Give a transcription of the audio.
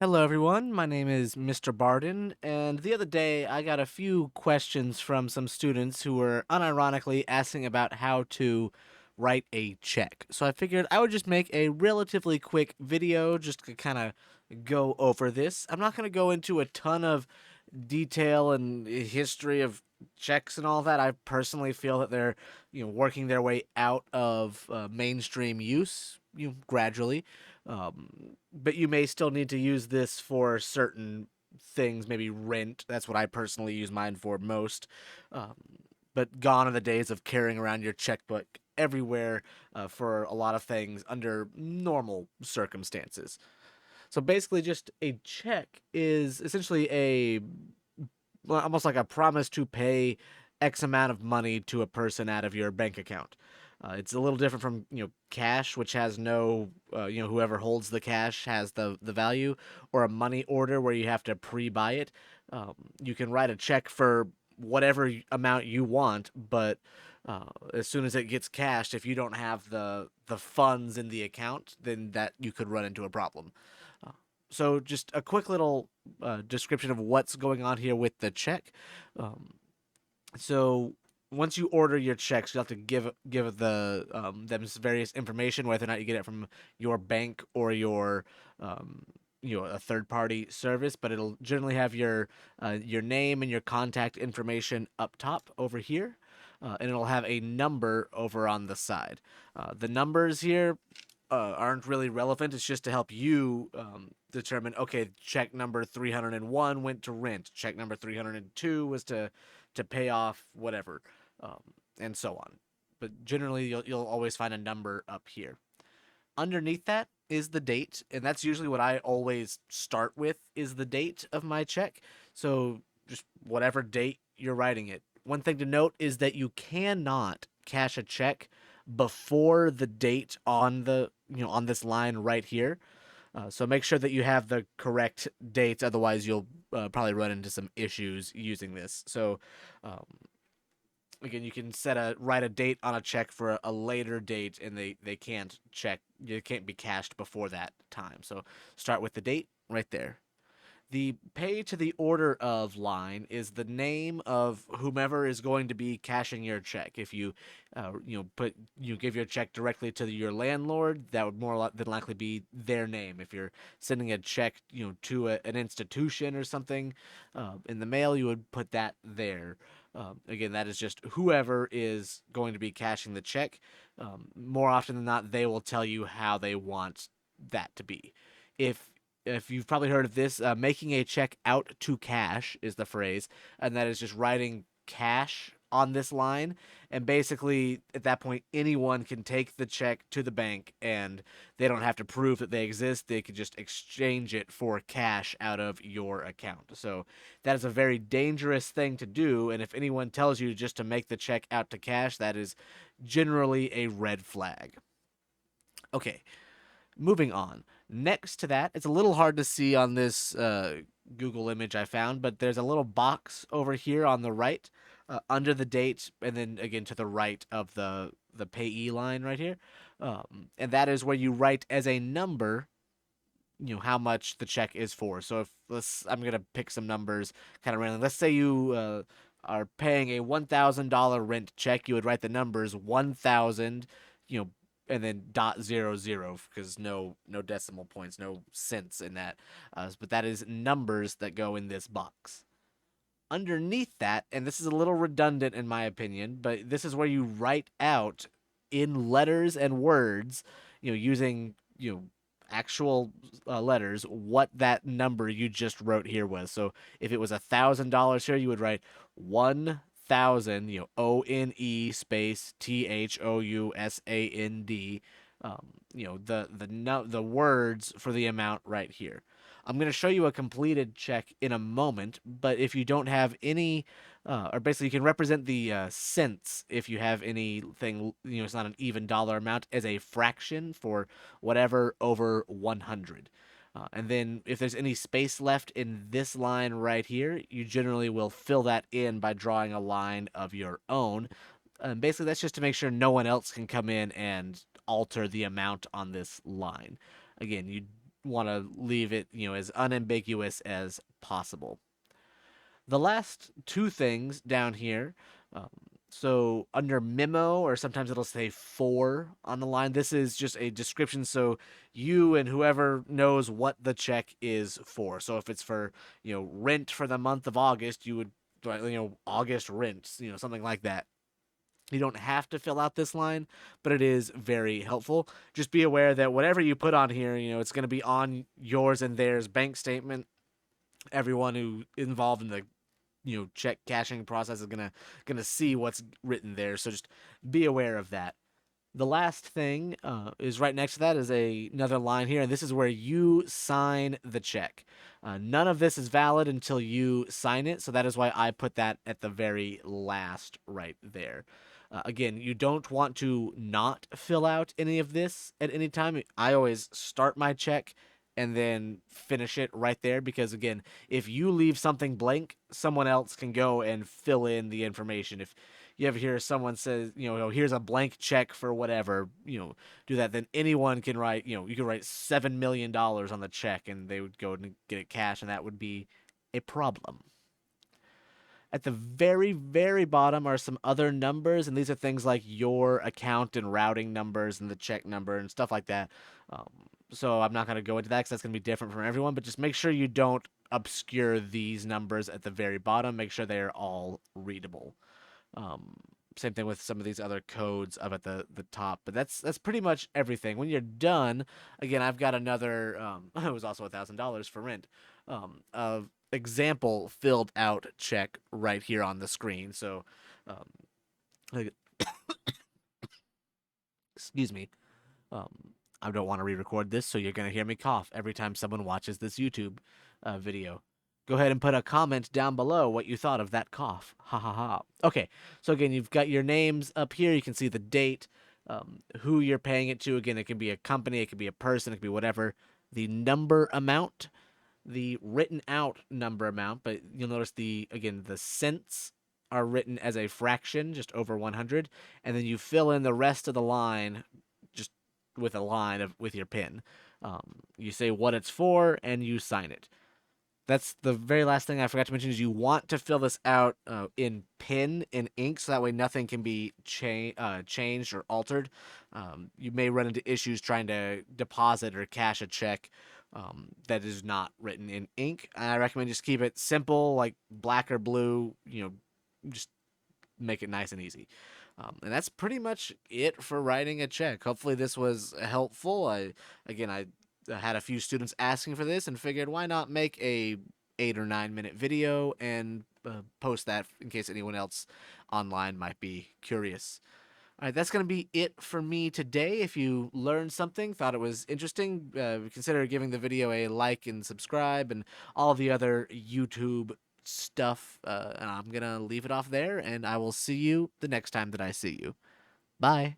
Hello, everyone. My name is Mr. Barden, and the other day I got a few questions from some students who were unironically asking about how to write a check. So I figured I would just make a relatively quick video just to kind of go over this. I'm not going to go into a ton of detail and history of checks and all that. I personally feel that they're, working their way out of mainstream use, gradually. But you may still need to use this for certain things, maybe rent. That's what I personally use mine for most. Um, but gone are the days of carrying around your checkbook everywhere for a lot of things under normal circumstances. So basically, just a check is essentially almost like a promise to pay X amount of money to a person out of your bank account. It's a little different from cash, which has no whoever holds the cash has the value, or a money order where you have to pre-buy it. You can write a check for whatever amount you want, but as soon as it gets cashed, if you don't have the funds in the account, then that you could run into a problem. Uh, so just a quick little description of what's going on here with the check. Um, so once you order your checks, you have to give them various information, whether or not you get it from your bank or your a third party service. But it'll generally have your name and your contact information up top over here. And it'll have a number over on the side. The numbers here aren't really relevant. It's just to help you determine, okay, check number 301 went to rent. Check number 302 was to pay off whatever, um, and so on. But generally, you'll always find a number up here. Underneath that is the date, and that's usually what I always start with is the date of my check. So just whatever date you're writing it. One thing to note is that you cannot cash a check before the date on the on this line right here. So make sure that you have the correct dates, otherwise you'll probably run into some issues using this. So um, again, you can write a date on a check for a later date, and they can't check. You can't be cashed before that time. So start with the date right there. The pay to the order of line is the name of whomever is going to be cashing your check. If you, give your check directly to your landlord, that would more than likely be their name. If you're sending a check, to an institution or something in the mail, you would put that there. Again, that is just whoever is going to be cashing the check. More often than not, they will tell you how they want that to be. If if you've probably heard of this, making a check out to cash is the phrase, and that is just writing cash on this line. And basically, at that point, anyone can take the check to the bank and they don't have to prove that they exist. They could just exchange it for cash out of your account. So that is a very dangerous thing to do. And if anyone tells you just to make the check out to cash, that is generally a red flag. Okay, moving on. Next to that, it's a little hard to see on this Google image I found, but there's a little box over here on the right, under the date, and then again to the right of the payee line right here, and that is where you write as a number, how much the check is for. So if I'm gonna pick some numbers kind of random. Let's say you are paying a $1,000 rent check, you would write the numbers 1,000, you know, and then .00 because no decimal points, no cents in that. But that is numbers that go in this box. Underneath that, and this is a little redundant in my opinion, but this is where you write out in letters and words, using actual letters, what that number you just wrote here was. So if it was $1,000 here, you would write 1,000, ONE space THOUSAND. The words for the amount right here. I'm going to show you a completed check in a moment, but if you don't have any, or basically you can represent the cents if you have anything, it's not an even dollar amount, as a fraction for whatever over 100. And then if there's any space left in this line right here, you generally will fill that in by drawing a line of your own. And basically, that's just to make sure no one else can come in and alter the amount on this line. Again, you want to leave it, as unambiguous as possible. The last two things down here, um, so under memo, or sometimes it'll say for on the line, this is just a description so you and whoever knows what the check is for. So if it's for, rent for the month of August, you would, August rent, something like that. You don't have to fill out this line, but it is very helpful. Just be aware that whatever you put on here, it's going to be on yours and theirs bank statement. Everyone who involved in the check cashing process is gonna see what's written there. So just be aware of that. The last thing is right next to that is another line here, and this is where you sign the check. None of this is valid until you sign it, so that is why I put that at the very last right there. Again, you don't want to not fill out any of this at any time. I always start my check and then finish it right there because, again, if you leave something blank, someone else can go and fill in the information. If you ever hear someone says, here's a blank check for whatever, do that, then anyone can write, you can write $7 million on the check and they would go and get it cash, and that would be a problem. At the very, very bottom are some other numbers, and these are things like your account and routing numbers and the check number and stuff like that. So I'm not going to go into that because that's going to be different from everyone, but just make sure you don't obscure these numbers at the very bottom. Make sure they're all readable. Um, Same thing with some of these other codes up at the top, but that's pretty much everything. When you're done, again, I've got another. It was also $1,000 for rent. Example filled out check right here on the screen. So, um, excuse me. I don't want to re-record this, so you're gonna hear me cough every time someone watches this YouTube video. Go ahead and put a comment down below what you thought of that cough. Ha ha ha. Okay, so again, you've got your names up here. You can see the date, who you're paying it to. Again, it can be a company, it could be a person, it could be whatever. The number amount, the written out number amount, but you'll notice the cents are written as a fraction, just over 100, and then you fill in the rest of the line just with a line with your pen. You say what it's for, and you sign it. That's the very last thing I forgot to mention is you want to fill this out in pen and ink, so that way nothing can be changed or altered. You may run into issues trying to deposit or cash a check that is not written in ink. I recommend just keep it simple, like black or blue. Just make it nice and easy. And that's pretty much it for writing a check. Hopefully this was helpful. I had a few students asking for this and figured why not make a 8 or 9 minute video and post that in case anyone else online might be curious. All right, that's going to be it for me today. If you learned something, thought it was interesting, consider giving the video a like and subscribe and all the other YouTube stuff. And I'm going to leave it off there, and I will see you the next time that I see you. Bye.